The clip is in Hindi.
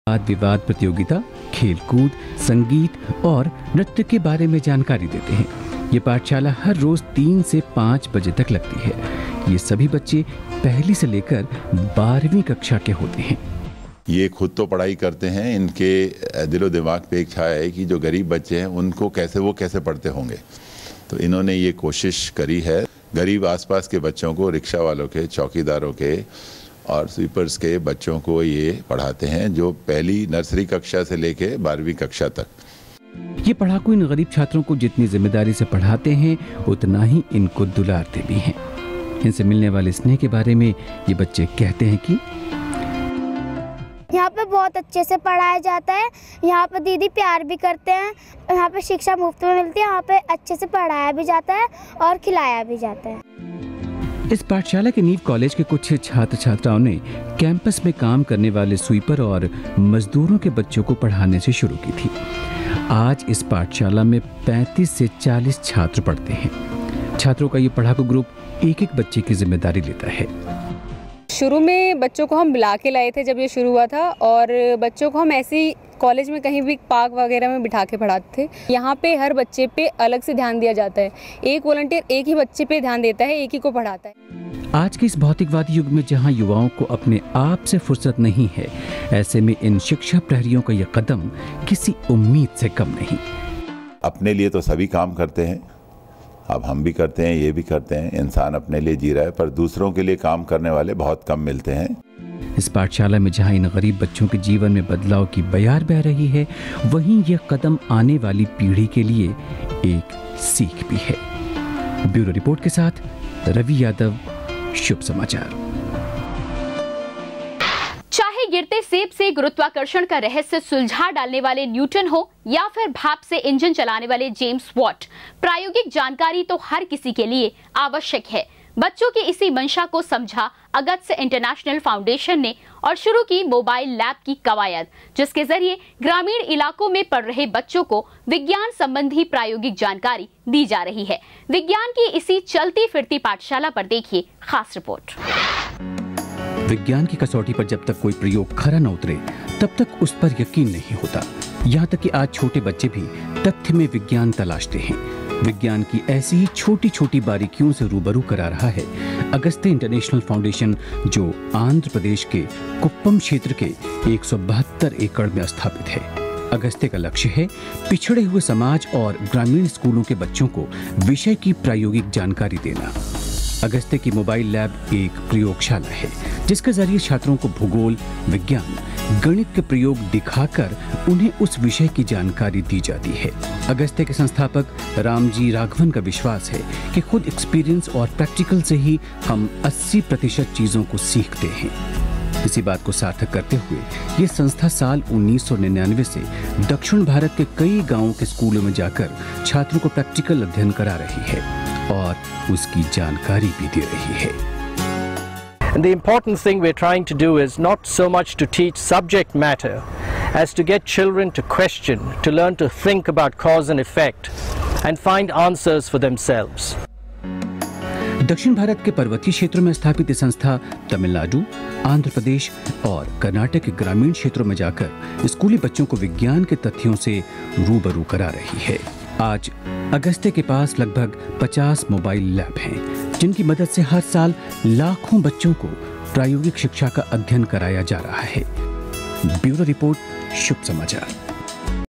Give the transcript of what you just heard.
वाद विवाद प्रतियोगिता, खेलकूद, संगीत और नृत्य के बारे में जानकारी देते हैं। ये पाठशाला हर रोज 3 से 5 बजे तक लगती है। ये सभी बच्चे पहली से लेकर 12वीं कक्षा के होते हैं। ये खुद तो पढ़ाई करते हैं, इनके दिलो दिमाग पे एक छाया है कि जो गरीब बच्चे हैं उनको कैसे पढ़ते होंगे। तो इन्होंने ये कोशिश करी है, गरीब आसपास के बच्चों को, रिक्शा वालों के, चौकीदारों के और स्वीपर्स के बच्चों को ये पढ़ाते हैं, जो पहली नर्सरी कक्षा से लेके 12वीं कक्षा तक। ये पढ़ाकू इन गरीब छात्रों को जितनी जिम्मेदारी से पढ़ाते हैं उतना ही इनको दुलारते भी हैं। इनसे मिलने वाले स्नेह के बारे में ये बच्चे कहते हैं कि यहाँ पे बहुत अच्छे से पढ़ाया जाता है, यहाँ पे दीदी प्यार भी करते हैं, यहाँ पे शिक्षा मुफ्त में मिलती है, यहाँ पे अच्छे से पढ़ाया भी जाता है और खिलाया भी जाता है। इस पाठशाला के नीव कॉलेज के कुछ छात्र छात्राओं ने कैंपस में काम करने वाले स्वीपर और मजदूरों के बच्चों को पढ़ाने से शुरू की थी। आज इस पाठशाला में 35 से 40 छात्र पढ़ते हैं। छात्रों का ये पढ़ाकू ग्रुप एक बच्चे की जिम्मेदारी लेता है। शुरू में बच्चों को हम बुला के लाए थे जब ये शुरू हुआ था, और बच्चों को हम ऐसे ही कॉलेज में कहीं भी पार्क वगैरह में बिठा के पढ़ाते थे। यहाँ पे हर बच्चे पे अलग से ध्यान दिया जाता है। एक वॉलंटियर एक ही बच्चे पे ध्यान देता है, एक ही को पढ़ाता है। आज के इस भौतिकवादी युग में जहाँ युवाओं को अपने आप से फुर्सत नहीं है, ऐसे में इन शिक्षा प्रहरियों का यह कदम किसी उम्मीद से कम नहीं। अपने लिए तो सभी काम करते हैं, अब हम भी करते हैं, ये भी करते हैं। इंसान अपने लिए जी रहा है, पर दूसरों के लिए काम करने वाले बहुत कम मिलते हैं। इस पाठशाला में जहां इन गरीब बच्चों के जीवन में बदलाव की बयार बह रही है, वहीं यह कदम आने वाली पीढ़ी के लिए एक सीख भी है। ब्यूरो रिपोर्ट के साथ रवि यादव, शुभ समाचार। चाहे गिरते सेब से गुरुत्वाकर्षण का रहस्य सुलझा डालने वाले न्यूटन हो या फिर भाप से इंजन चलाने वाले जेम्स वॉट, प्रायोगिक जानकारी तो हर किसी के लिए आवश्यक है। बच्चों की इसी मंशा को समझा अगस्त इंटरनेशनल फाउंडेशन ने और शुरू की मोबाइल लैब की कवायद, जिसके जरिए ग्रामीण इलाकों में पढ़ रहे बच्चों को विज्ञान संबंधी प्रायोगिक जानकारी दी जा रही है। विज्ञान की इसी चलती फिरती पाठशाला पर देखिए खास रिपोर्ट। विज्ञान की कसौटी पर जब तक कोई प्रयोग खरा न उतरे, तब तक उस पर यकीन नहीं होता। यहाँ तक कि आज छोटे बच्चे भी तथ्य में विज्ञान तलाशते हैं। विज्ञान की ऐसी ही छोटी छोटी बारीकियों से रूबरू करा रहा है अगस्त्य इंटरनेशनल फाउंडेशन, जो आंध्र प्रदेश के कुप्पम क्षेत्र के 172 एकड़ में स्थापित है। अगस्त्य का लक्ष्य है पिछड़े हुए समाज और ग्रामीण स्कूलों के बच्चों को विषय की प्रायोगिक जानकारी देना। अगस्त्य की मोबाइल लैब एक प्रयोगशाला है, जिसके जरिए छात्रों को भूगोल, विज्ञान, गणित के प्रयोग दिखाकर उन्हें उस विषय की जानकारी दी जाती है। अगस्त्य के संस्थापक रामजी राघवन का विश्वास है कि खुद एक्सपीरियंस और प्रैक्टिकल से ही हम 80% चीजों को सीखते हैं। इसी बात को सार्थक करते हुए ये संस्था साल 1999 से दक्षिण भारत के कई गांवों के स्कूलों में जाकर छात्रों को प्रैक्टिकल अध्ययन करा रही है और उसकी जानकारी भी दे रही है। And the important thing we're trying to do is not so much to teach subject matter as to get children to question, to learn to think about cause and effect and find answers for themselves. दक्षिण भारत के पर्वतीय क्षेत्रों में स्थापित ये संस्था तमिलनाडु, आंध्र प्रदेश और कर्नाटक के ग्रामीण क्षेत्रों में जाकर स्कूली बच्चों को विज्ञान के तथ्यों से रूबरू करा रही है। आज अगस्त्य के पास लगभग 50 मोबाइल लैब हैं, जिनकी मदद से हर साल लाखों बच्चों को प्रायोगिक शिक्षा का अध्ययन कराया जा रहा है। ब्यूरो रिपोर्ट, शुभ समाचार।